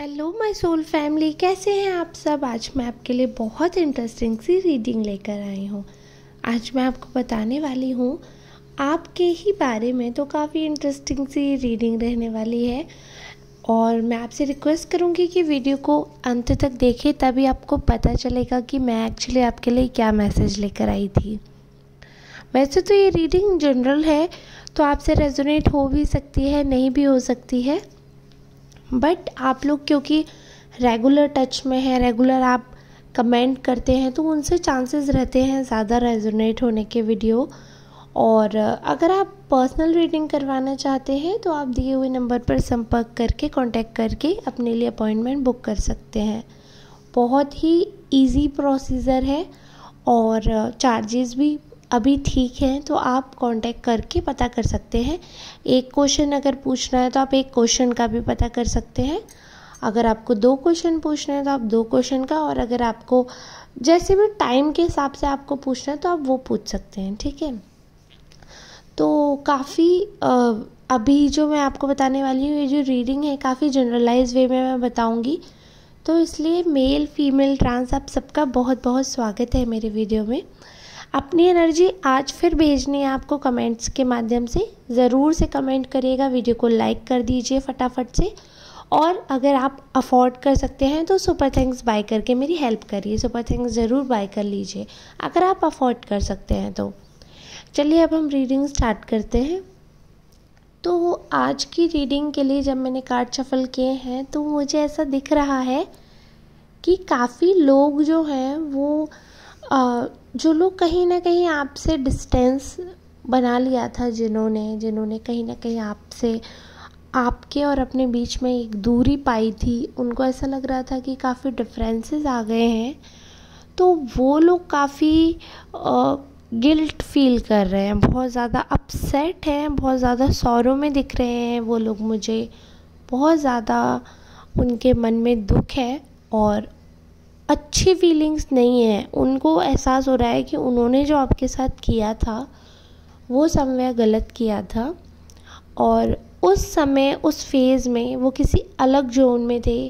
Hello my soul family, कैसे हैं आप सब। आज मैं आपके लिए बहुत इंटरेस्टिंग सी रीडिंग लेकर आई हूँ। आज मैं आपको बताने वाली हूँ आपके ही बारे में, तो काफ़ी इंटरेस्टिंग सी रीडिंग रहने वाली है। और मैं आपसे रिक्वेस्ट करूँगी कि वीडियो को अंत तक देखें, तभी आपको पता चलेगा कि मैं एक्चुअली आपके लिए क्या मैसेज लेकर आई थी। वैसे तो ये रीडिंग जनरल है, तो आपसे रेजोनेट हो भी सकती है, नहीं भी हो सकती है, बट आप लोग क्योंकि रेगुलर टच में है, रेगुलर आप कमेंट करते हैं, तो उनसे चांसेस रहते हैं ज़्यादा रेजोनेट होने के वीडियो। और अगर आप पर्सनल रीडिंग करवाना चाहते हैं तो आप दिए हुए नंबर पर संपर्क करके कांटेक्ट करके अपने लिए अपॉइंटमेंट बुक कर सकते हैं। बहुत ही इजी प्रोसीजर है और चार्जेस भी अभी ठीक है, तो आप कांटेक्ट करके पता कर सकते हैं। एक क्वेश्चन अगर पूछना है तो आप एक क्वेश्चन का भी पता कर सकते हैं। अगर आपको 2 क्वेश्चन पूछना है तो आप 2 क्वेश्चन का, और अगर आपको जैसे भी टाइम के हिसाब से आपको पूछना है तो आप वो पूछ सकते हैं, ठीक है। तो काफ़ी अभी जो मैं आपको बताने वाली हूँ, ये जो रीडिंग है काफ़ी जनरलाइज वे में मैं बताऊँगी, तो इसलिए मेल फीमेल ट्रांस आप सबका बहुत बहुत स्वागत है मेरे वीडियो में। अपनी एनर्जी आज फिर भेजनी है आपको कमेंट्स के माध्यम से। ज़रूर से कमेंट करिएगा, वीडियो को लाइक कर दीजिए फटाफट से, और अगर आप अफोर्ड कर सकते हैं तो सुपर थैंक्स बाय करके मेरी हेल्प करिए। सुपर थैंक्स ज़रूर बाय कर लीजिए अगर आप अफोर्ड कर सकते हैं तो। चलिए अब हम रीडिंग स्टार्ट करते हैं। तो आज की रीडिंग के लिए जब मैंने कार्ड शफल किए हैं तो मुझे ऐसा दिख रहा है कि काफ़ी लोग जो हैं वो जो लोग कहीं ना कहीं आपसे डिस्टेंस बना लिया था, जिन्होंने कहीं ना कहीं आपसे, आपके और अपने बीच में एक दूरी पाई थी, उनको ऐसा लग रहा था कि काफ़ी डिफरेंसेस आ गए हैं, तो वो लोग काफ़ी गिल्ट फील कर रहे हैं, बहुत ज़्यादा अपसेट हैं, बहुत ज़्यादा सौरों में दिख रहे हैं वो लोग मुझे। बहुत ज़्यादा उनके मन में दुख है और अच्छी फीलिंग्स नहीं है। उनको एहसास हो रहा है कि उन्होंने जो आपके साथ किया था वो समवेयर गलत किया था, और उस समय उस फेज़ में वो किसी अलग जोन में थे,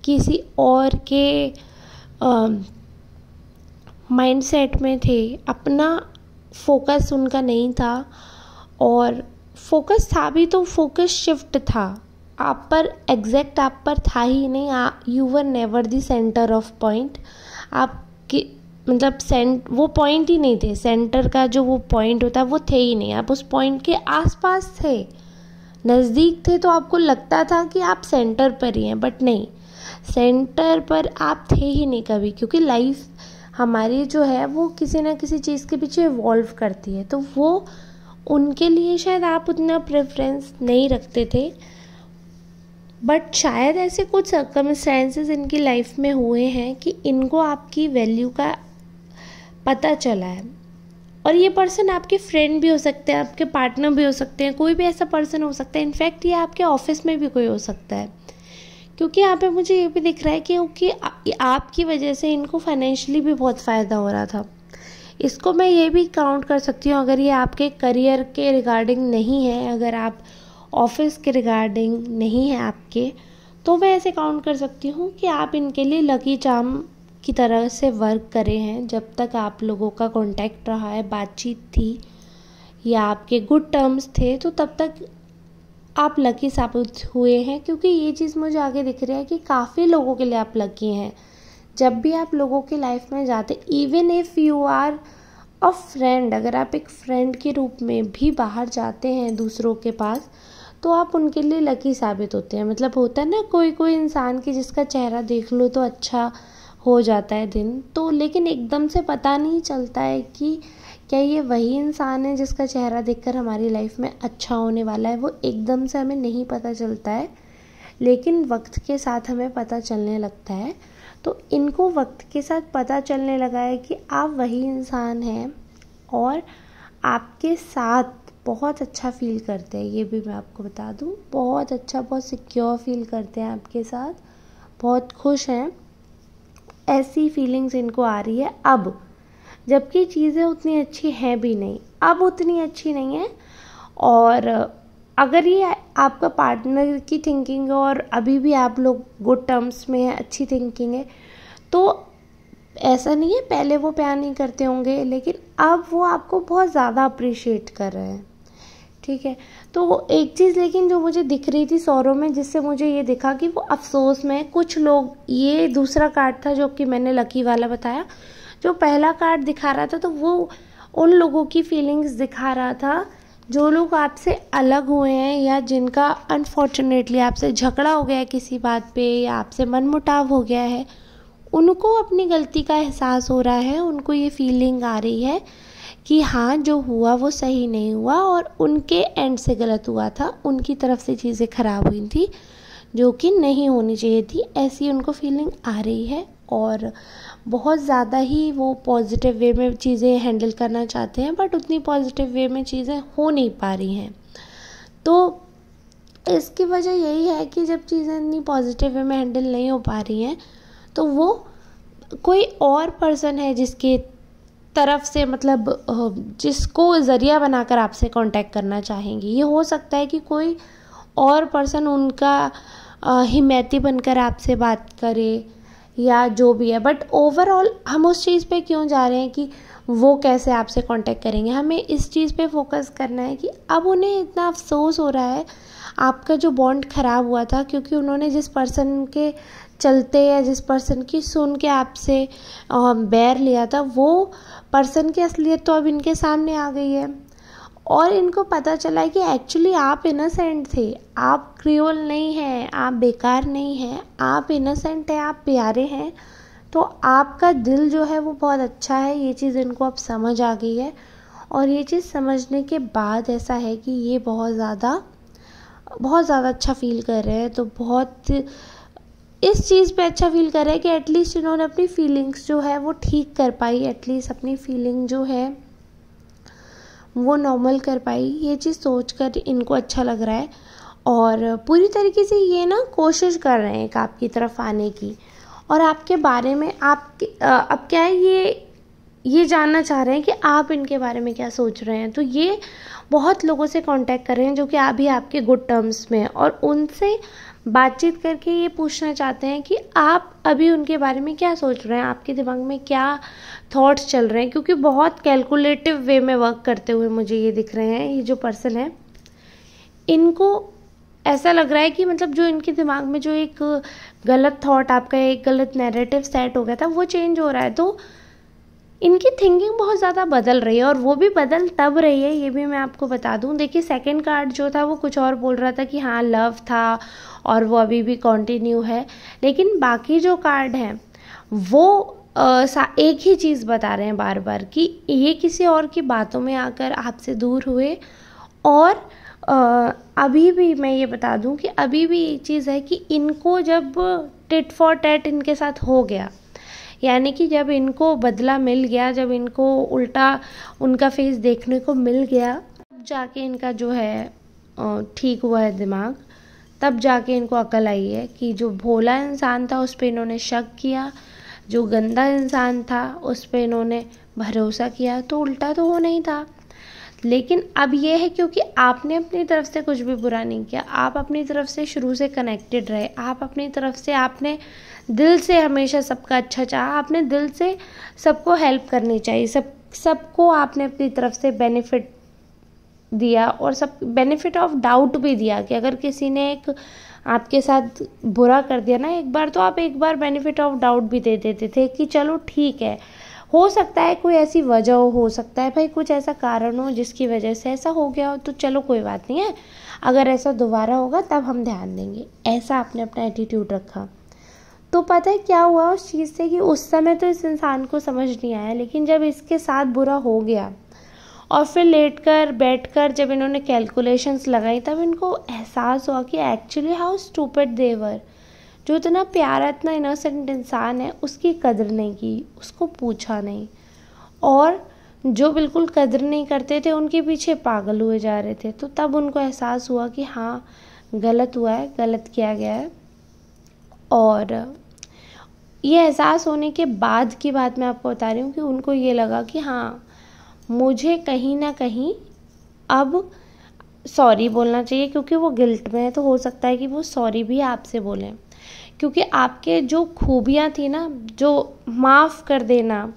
किसी और के माइंडसेट में थे, अपना फोकस उनका नहीं था, और फोकस था भी तो फोकस शिफ्ट था आप पर, एग्जैक्ट आप पर था ही नहीं। You were never the centre of point. आपकी मतलब वो पॉइंट ही नहीं थे, सेंटर का जो वो पॉइंट होता है वो थे ही नहीं। आप उस पॉइंट के आसपास थे, नज़दीक थे, तो आपको लगता था कि आप सेंटर पर ही हैं, बट नहीं, सेंटर पर आप थे ही नहीं कभी, क्योंकि लाइफ हमारी जो है वो किसी ना किसी चीज़ के पीछे इवॉल्व करती है, तो वो उनके लिए शायद आप उतना प्रेफरेंस नहीं रखते थे, बट शायद ऐसे कुछ सर्कमस्टेंसेस इनकी लाइफ में हुए हैं कि इनको आपकी वैल्यू का पता चला है। और ये पर्सन आपके फ्रेंड भी हो सकते हैं, आपके पार्टनर भी हो सकते हैं, कोई भी ऐसा पर्सन हो सकता है। इनफैक्ट ये आपके ऑफिस में भी कोई हो सकता है, क्योंकि यहाँ पे मुझे ये भी दिख रहा है कि आपकी वजह से इनको फाइनेंशियली भी बहुत फ़ायदा हो रहा था। इसको मैं ये भी काउंट कर सकती हूँ, अगर ये आपके करियर के रिगार्डिंग नहीं है, अगर आप ऑफिस के रिगार्डिंग नहीं है आपके, तो मैं ऐसे काउंट कर सकती हूँ कि आप इनके लिए लकी चार्म की तरह से वर्क करे हैं। जब तक आप लोगों का कांटेक्ट रहा है, बातचीत थी या आपके गुड टर्म्स थे, तो तब तक आप लकी साबित हुए हैं, क्योंकि ये चीज़ मुझे आगे दिख रही है कि काफ़ी लोगों के लिए आप लकी हैं। जब भी आप लोगों की लाइफ में जाते, even if you are a friend, अगर आप एक फ्रेंड के रूप में भी बाहर जाते हैं दूसरों के पास, तो आप उनके लिए लकी साबित होते हैं। मतलब होता है ना कोई कोई इंसान की जिसका चेहरा देख लो तो अच्छा हो जाता है दिन, तो लेकिन एकदम से पता नहीं चलता है कि क्या ये वही इंसान है जिसका चेहरा देखकर हमारी लाइफ में अच्छा होने वाला है। वो एकदम से हमें नहीं पता चलता है, लेकिन वक्त के साथ हमें पता चलने लगता है। तो इनको वक्त के साथ पता चलने लगा है कि आप वही इंसान हैं, और आपके साथ बहुत अच्छा फील करते हैं। ये भी मैं आपको बता दूं, बहुत अच्छा, बहुत सिक्योर फील करते हैं आपके साथ, बहुत खुश हैं, ऐसी फीलिंग्स इनको आ रही है अब। जबकि चीज़ें उतनी अच्छी हैं भी नहीं, अब उतनी अच्छी नहीं है। और अगर ये आपका पार्टनर की थिंकिंग है और अभी भी आप लोग गुड टर्म्स में है, अच्छी थिंकिंग है, तो ऐसा नहीं है पहले वो प्यार नहीं करते होंगे, लेकिन अब वो आपको बहुत ज़्यादा अप्रिशिएट कर रहे हैं, ठीक है। तो एक चीज़ लेकिन जो मुझे दिख रही थी सौरव में, जिससे मुझे ये दिखा कि वो अफसोस में कुछ लोग, ये दूसरा कार्ड था जो कि मैंने लकी वाला बताया, जो पहला कार्ड दिखा रहा था तो वो उन लोगों की फीलिंग्स दिखा रहा था जो लोग आपसे अलग हुए हैं या जिनका अनफॉर्चुनेटली आपसे झगड़ा हो गया है किसी बात पे या आपसे मनमुटाव हो गया है। उनको अपनी गलती का एहसास हो रहा है, उनको ये फीलिंग आ रही है कि हाँ जो हुआ वो सही नहीं हुआ और उनके एंड से गलत हुआ था, उनकी तरफ से चीज़ें खराब हुई थी जो कि नहीं होनी चाहिए थी, ऐसी उनको फीलिंग आ रही है। और बहुत ज़्यादा ही वो पॉजिटिव वे में चीज़ें हैंडल करना चाहते हैं, बट उतनी पॉजिटिव वे में चीज़ें हो नहीं पा रही हैं। तो इसकी वजह यही है कि जब चीज़ें इतनी पॉजिटिव वे में हैंडल नहीं हो पा रही हैं तो वो कोई और पर्सन है जिसके तरफ से, मतलब जिसको ज़रिया बनाकर आपसे कांटेक्ट करना चाहेंगी। ये हो सकता है कि कोई और पर्सन उनका हिमैती बनकर आपसे बात करे या जो भी है, बट ओवरऑल हम उस चीज़ पे क्यों जा रहे हैं कि वो कैसे आपसे कांटेक्ट करेंगे। हमें इस चीज़ पे फोकस करना है कि अब उन्हें इतना अफसोस हो रहा है आपका जो बॉन्ड ख़राब हुआ था, क्योंकि उन्होंने जिस पर्सन के चलते या जिस पर्सन की सुन के आपसे बैर लिया था, वो पर्सन की असलियत तो अब इनके सामने आ गई है और इनको पता चला है कि एक्चुअली आप इनोसेंट थे, आप क्रूअल नहीं हैं, आप बेकार नहीं हैं, आप इनोसेंट हैं, आप प्यारे हैं। तो आपका दिल जो है वो बहुत अच्छा है, ये चीज़ इनको अब समझ आ गई है। और ये चीज़ समझने के बाद ऐसा है कि ये बहुत ज़्यादा अच्छा फील कर रहे हैं। तो बहुत इस चीज़ पे अच्छा फील कर रहे हैं कि एटलीस्ट इन्होंने अपनी फीलिंग्स जो है वो ठीक कर पाई, एटलीस्ट अपनी फीलिंग जो है वो नॉर्मल कर पाई। ये चीज़ सोचकर इनको अच्छा लग रहा है और पूरी तरीके से ये ना कोशिश कर रहे हैं आपकी तरफ आने की और आपके बारे में अब क्या है, ये जानना चाह रहे हैं कि आप इनके बारे में क्या सोच रहे हैं। तो ये बहुत लोगों से कांटेक्ट कर रहे हैं जो कि अभी आपके गुड टर्म्स में हैं और उनसे बातचीत करके ये पूछना चाहते हैं कि आप अभी उनके बारे में क्या सोच रहे हैं, आपके दिमाग में क्या थॉट्स चल रहे हैं, क्योंकि बहुत कैलकुलेटिव वे में वर्क करते हुए मुझे ये दिख रहे हैं। ये जो पर्सन है इनको ऐसा लग रहा है कि मतलब जो इनके दिमाग में जो एक गलत थॉट, आपका एक गलत नैरेटिव सेट हो गया था, वो चेंज हो रहा है। तो इनकी थिंकिंग बहुत ज़्यादा बदल रही है और वो भी बदल तब रही है, ये भी मैं आपको बता दूं। देखिए सेकंड कार्ड जो था वो कुछ और बोल रहा था कि हाँ लव था और वो अभी भी कंटिन्यू है, लेकिन बाकी जो कार्ड हैं वो एक ही चीज़ बता रहे हैं बार बार कि ये किसी और की बातों में आकर आपसे दूर हुए। और अभी भी मैं ये बता दूं कि अभी भी एक चीज़ है कि इनको जब टिट फॉर टैट इनके साथ हो गया, यानी कि जब इनको बदला मिल गया, जब इनको उल्टा उनका फेस देखने को मिल गया, तब जाके इनका जो है ठीक हुआ है दिमाग, तब जाके इनको अकल आई है कि जो भोला इंसान था उस पर इन्होंने शक किया, जो गंदा इंसान था उस पर इन्होंने भरोसा किया, तो उल्टा तो होना ही था। लेकिन अब ये है क्योंकि आपने अपनी तरफ से कुछ भी बुरा नहीं किया, आप अपनी तरफ से शुरू से कनेक्टेड रहे, आप अपनी तरफ से आपने दिल से हमेशा सबका अच्छा चाहा, आपने दिल से सबको हेल्प करनी चाहिए, सबको आपने अपनी तरफ से बेनिफिट दिया और सब बेनिफिट ऑफ डाउट भी दिया कि अगर किसी ने एक आपके साथ बुरा कर दिया ना एक बार, तो आप एक बार बेनिफिट ऑफ डाउट भी दे देते थे कि चलो ठीक है, हो सकता है कोई ऐसी वजह हो सकता है भाई कुछ ऐसा कारण हो जिसकी वजह से ऐसा हो गया हो, तो चलो कोई बात नहीं है, अगर ऐसा दोबारा होगा तब हम ध्यान देंगे, ऐसा आपने अपना एटीट्यूड रखा। तो पता है क्या हुआ उस चीज़ से कि उस समय तो इस इंसान को समझ नहीं आया, लेकिन जब इसके साथ बुरा हो गया और फिर बैठकर जब इन्होंने कैलकुलेशंस लगाई, तब इनको एहसास हुआ कि एक्चुअली हाउ स्टूपिड दे वर। जो इतना प्यारा इतना इनोसेंट इंसान है उसकी कदर नहीं की, उसको पूछा नहीं, और जो बिल्कुल कदर नहीं करते थे उनके पीछे पागल हुए जा रहे थे। तो तब उनको एहसास हुआ कि हाँ गलत हुआ है, गलत किया गया है। और ये एहसास होने के बाद की बात मैं आपको बता रही हूँ कि उनको ये लगा कि हाँ मुझे कहीं ना कहीं अब सॉरी बोलना चाहिए, क्योंकि वो गिल्ट में है तो हो सकता है कि वो सॉरी भी आपसे बोलें, क्योंकि आपके जो खूबियाँ थी ना, जो माफ़ कर देना,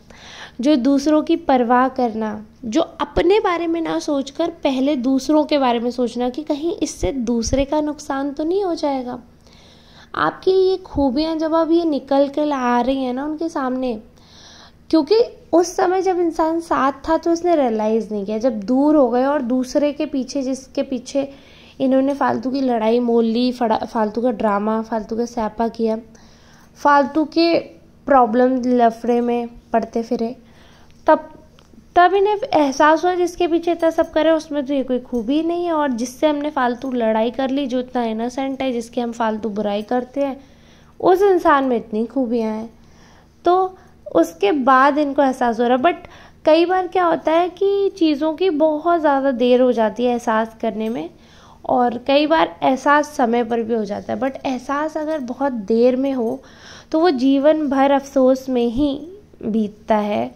जो दूसरों की परवाह करना, जो अपने बारे में ना सोचकर पहले दूसरों के बारे में सोचना कि कहीं इससे दूसरे का नुकसान तो नहीं हो जाएगा, आपकी ये खूबियाँ जब अब ये निकल कर आ रही हैं ना उनके सामने, क्योंकि उस समय जब इंसान साथ था तो उसने रियलाइज़ नहीं किया, जब दूर हो गए और दूसरे के पीछे, जिसके पीछे इन्होंने फालतू की लड़ाई मोल ली, फालतू का ड्रामा, फालतू का स्यापा किया, फालतू के प्रॉब्लम लफड़े में पड़ते फिरे, तब इन्हें एहसास हुआ जिसके पीछे इतना सब करे उसमें तो ये कोई खूबी नहीं है, और जिससे हमने फालतू लड़ाई कर ली, जो इतना इनोसेंट है, जिसकी हम फालतू बुराई करते हैं, उस इंसान में इतनी खूबियाँ हैं। तो उसके बाद इनको एहसास हो रहा है। बट कई बार क्या होता है कि चीज़ों की बहुत ज़्यादा देर हो जाती है एहसास करने में, और कई बार एहसास समय पर भी हो जाता है। बट एहसास अगर बहुत देर में हो तो वो जीवन भर अफसोस में ही बीतता है,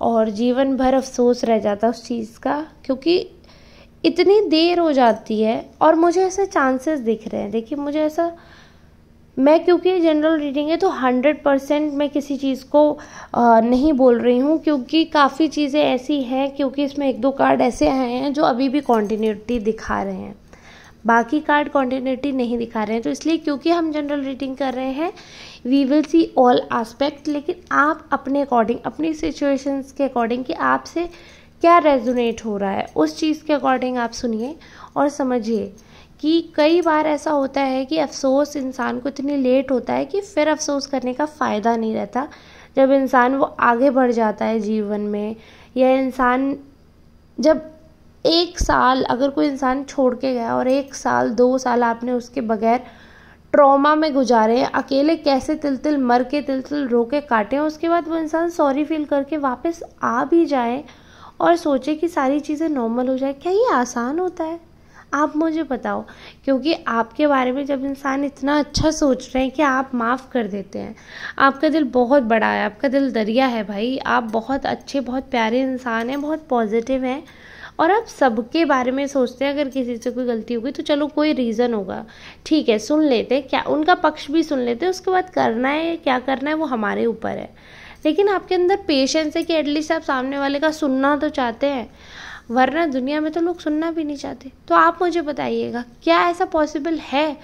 और जीवन भर अफसोस रह जाता है उस चीज़ का, क्योंकि इतनी देर हो जाती है। और मुझे ऐसे चांसेस दिख रहे हैं, देखिए मुझे ऐसा, मैं क्योंकि जनरल रीडिंग है तो 100% मैं किसी चीज़ को नहीं बोल रही हूँ, क्योंकि काफ़ी चीज़ें ऐसी हैं, क्योंकि इसमें 1-2 कार्ड ऐसे आए हैं जो अभी भी कॉन्टिन्यूटी दिखा रहे हैं, बाकी कार्ड कॉन्टिन्यूटी नहीं दिखा रहे हैं। तो इसलिए क्योंकि हम जनरल रीडिंग कर रहे हैं, we will see all aspect, लेकिन आप अपने अकॉर्डिंग, अपनी सिचुएशंस के अकॉर्डिंग कि आपसे क्या रेजोनेट हो रहा है, उस चीज़ के अकॉर्डिंग आप सुनिए और समझिए कि कई बार ऐसा होता है कि अफसोस इंसान को इतनी लेट होता है कि फिर अफसोस करने का फ़ायदा नहीं रहता। जब इंसान वो आगे बढ़ जाता है जीवन में, या इंसान जब 1 साल अगर कोई इंसान छोड़ के गया और 1 साल 2 साल आपने उसके बगैर ट्रॉमा में गुजारे, अकेले कैसे तिल मर के तिल रो के काटे, उसके बाद वो इंसान सॉरी फील करके वापस आ भी जाए और सोचे कि सारी चीज़ें नॉर्मल हो जाए, क्या ये आसान होता है? आप मुझे बताओ, क्योंकि आपके बारे में जब इंसान इतना अच्छा सोच रहे हैं कि आप माफ़ कर देते हैं, आपका दिल बहुत बड़ा है, आपका दिल दरिया है भाई, आप बहुत अच्छे, बहुत प्यारे इंसान हैं, बहुत पॉजिटिव हैं, और आप सबके बारे में सोचते हैं। अगर किसी से कोई गलती हो गई तो चलो कोई रीज़न होगा, ठीक है, सुन लेते, क्या उनका पक्ष भी सुन लेते, उसके बाद करना है क्या करना है वो हमारे ऊपर है। लेकिन आपके अंदर पेशेंस है कि एटलीस्ट आप सामने वाले का सुनना तो चाहते हैं, वरना दुनिया में तो लोग सुनना भी नहीं चाहते। तो आप मुझे बताइएगा, क्या ऐसा पॉसिबल है?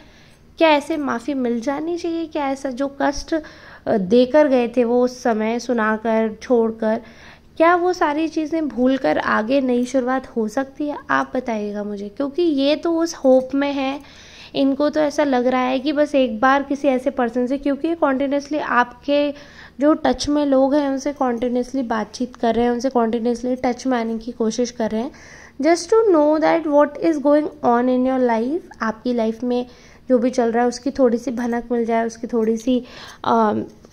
क्या ऐसे माफ़ी मिल जानी चाहिए? क्या ऐसा जो कष्ट देकर गए थे वो उस समय, सुनाकर, छोड़कर, क्या वो सारी चीज़ें भूलकर आगे नई शुरुआत हो सकती है? आप बताइएगा मुझे, क्योंकि ये तो उस होप में है, इनको तो ऐसा लग रहा है कि बस एक बार किसी ऐसे पर्सन से, क्योंकि कॉन्टिन्यूसली आपके जो टच में लोग हैं उनसे कॉन्टिन्यूसली बातचीत कर रहे हैं, उनसे कॉन्टिन्यूसली टच में आने की कोशिश कर रहे हैं, just to know that what is going on in your life. आपकी लाइफ में जो भी चल रहा है उसकी थोड़ी सी भनक मिल जाए, उसकी थोड़ी सी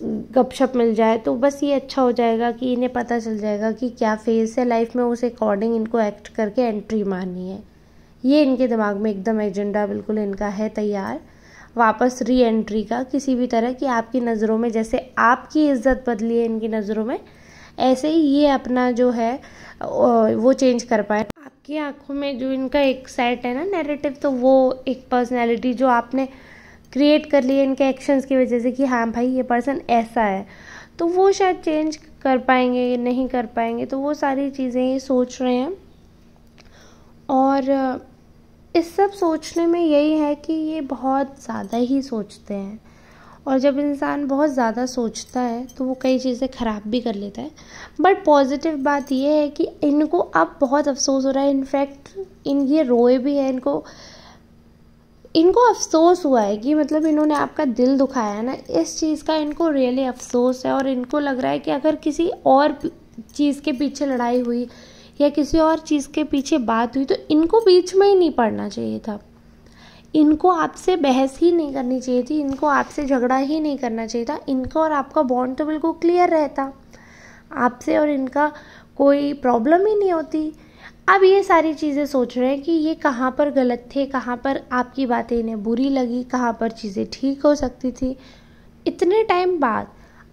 गपशप मिल जाए, तो बस ये अच्छा हो जाएगा कि इन्हें पता चल जाएगा कि क्या फेज़ है लाइफ में, उस अकॉर्डिंग इनको एक्ट करके एंट्री मारनी है। ये इनके दिमाग में एकदम एजेंडा बिल्कुल इनका है तैयार, वापस री एंट्री का, किसी भी तरह की। आपकी नज़रों में जैसे आपकी इज्जत बदली है इनकी नज़रों में, ऐसे ही ये अपना जो है वो चेंज कर पाए। आपकी आंखों में जो इनका एक सेट है ना नैरेटिव, तो वो एक पर्सनैलिटी जो आपने क्रिएट कर ली है इनके एक्शंस की वजह से कि हाँ भाई ये पर्सन ऐसा है, तो वो शायद चेंज कर पाएंगे, नहीं कर पाएंगे, तो वो सारी चीज़ें ये सोच रहे हैं। और इस सब सोचने में यही है कि ये बहुत ज़्यादा ही सोचते हैं, और जब इंसान बहुत ज़्यादा सोचता है तो वो कई चीज़ें ख़राब भी कर लेता है। बट पॉजिटिव बात ये है कि इनको अब बहुत अफसोस हो रहा है, इनफैक्ट ये रोए भी है, इनको अफसोस हुआ है कि मतलब इन्होंने आपका दिल दुखाया है ना, इस चीज़ का इनको रियली अफसोस है। और इनको लग रहा है कि अगर किसी और चीज़ के पीछे लड़ाई हुई या किसी और चीज़ के पीछे बात हुई तो इनको बीच में ही नहीं पड़ना चाहिए था, इनको आपसे बहस ही नहीं करनी चाहिए थी, इनको आपसे झगड़ा ही नहीं करना चाहिए था, इनका और आपका बॉन्ड तो बिल्कुल क्लियर रहता, आपसे और इनका कोई प्रॉब्लम ही नहीं होती। अब ये सारी चीज़ें सोच रहे हैं कि ये कहाँ पर गलत थे, कहाँ पर आपकी बातें इन्हें बुरी लगी, कहाँ पर चीज़ें ठीक हो सकती थी। इतने टाइम बाद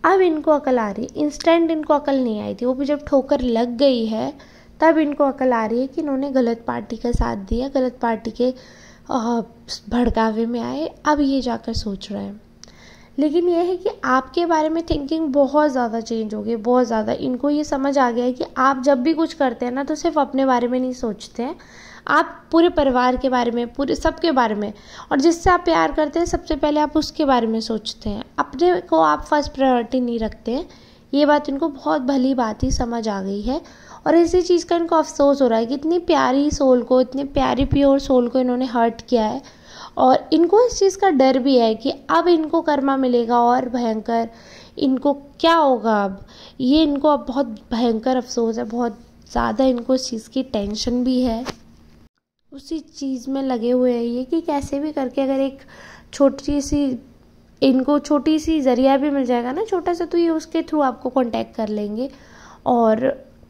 अब इनको अकल आ रही, इंस्टेंट इनको अकल नहीं आई थी, वो भी जब ठोकर लग गई है तब इनको अकल आ रही है कि इन्होंने गलत पार्टी का साथ दिया, गलत पार्टी के भड़कावे में आए, अब ये जाकर सोच रहे हैं। लेकिन यह है कि आपके बारे में थिंकिंग बहुत ज़्यादा चेंज हो गई, बहुत ज़्यादा। इनको ये समझ आ गया है कि आप जब भी कुछ करते हैं ना तो सिर्फ अपने बारे में नहीं सोचते हैं, आप पूरे परिवार के बारे में, पूरे सबके बारे में, और जिससे आप प्यार करते हैं सबसे पहले आप उसके बारे में सोचते हैं, अपने को आप फर्स्ट प्रायोरिटी नहीं रखते हैं। ये बात इनको बहुत भली बात ही समझ आ गई है और इसी चीज़ का इनको अफसोस हो रहा है कि इतनी प्यारी सोल को, इतनी प्यारी प्योर सोल को इन्होंने हर्ट किया है। और इनको इस चीज़ का डर भी है कि अब इनको कर्मा मिलेगा और भयंकर, इनको क्या होगा अब, ये इनको अब बहुत भयंकर अफसोस है, बहुत ज़्यादा इनको इस चीज़ की टेंशन भी है। उसी चीज़ में लगे हुए हैं ये कि कैसे भी करके अगर एक छोटी सी, इनको छोटी सी ज़रिया भी मिल जाएगा ना, छोटा सा, तो ये उसके थ्रू आपको कांटेक्ट कर लेंगे। और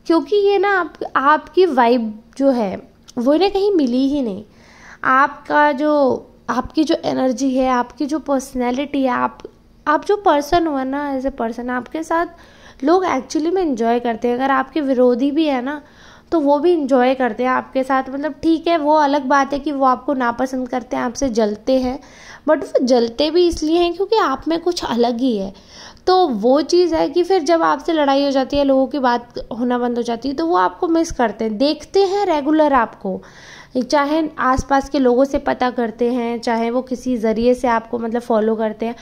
क्योंकि ये ना आपकी वाइब जो है वो इन्हें कहीं मिली ही नहीं। आपकी जो एनर्जी है, आपकी जो पर्सनैलिटी है, आप जो पर्सन हो ना, एज ए पर्सन आपके साथ लोग एक्चुअली में एंजॉय करते हैं। अगर आपके विरोधी भी है ना तो वो भी इंजॉय करते हैं आपके साथ। मतलब ठीक है, वो अलग बात है कि वो आपको नापसंद करते हैं, आपसे जलते हैं, बट वो जलते भी इसलिए हैं क्योंकि आप में कुछ अलग ही है। तो वो चीज़ है कि फिर जब आपसे लड़ाई हो जाती है, लोगों की बात होना बंद हो जाती है, तो वो आपको मिस करते हैं, देखते हैं रेगुलर आपको, चाहे आसपास के लोगों से पता करते हैं, चाहे वो किसी ज़रिए से आपको मतलब फॉलो करते हैं,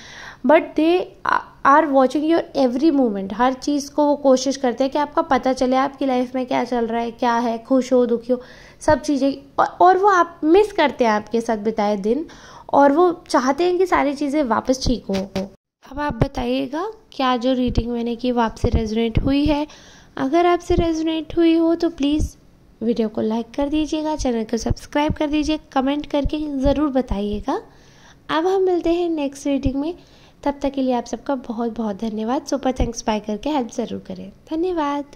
but they are watching your every moment. हर चीज़ को वो कोशिश करते हैं कि आपका पता चले आपकी लाइफ में क्या चल रहा है, क्या है, खुश हो, दुखी हो, सब चीज़ें। और वो आप मिस करते हैं आपके साथ बिताए दिन, और वो चाहते हैं कि सारी चीज़ें वापस ठीक हो। अब आप बताइएगा क्या जो रीडिंग मैंने की वो आपसे रेजोनेट हुई है। अगर आपसे रेजोनेट हुई हो तो प्लीज़ वीडियो को लाइक कर दीजिएगा, चैनल को सब्सक्राइब कर दीजिए, कमेंट करके ज़रूर बताइएगा। अब हम मिलते हैं नेक्स्ट रीडिंग में, तब तक के लिए आप सबका बहुत बहुत धन्यवाद। सुपर थैंक्स बाय करके हेल्प ज़रूर करें। धन्यवाद।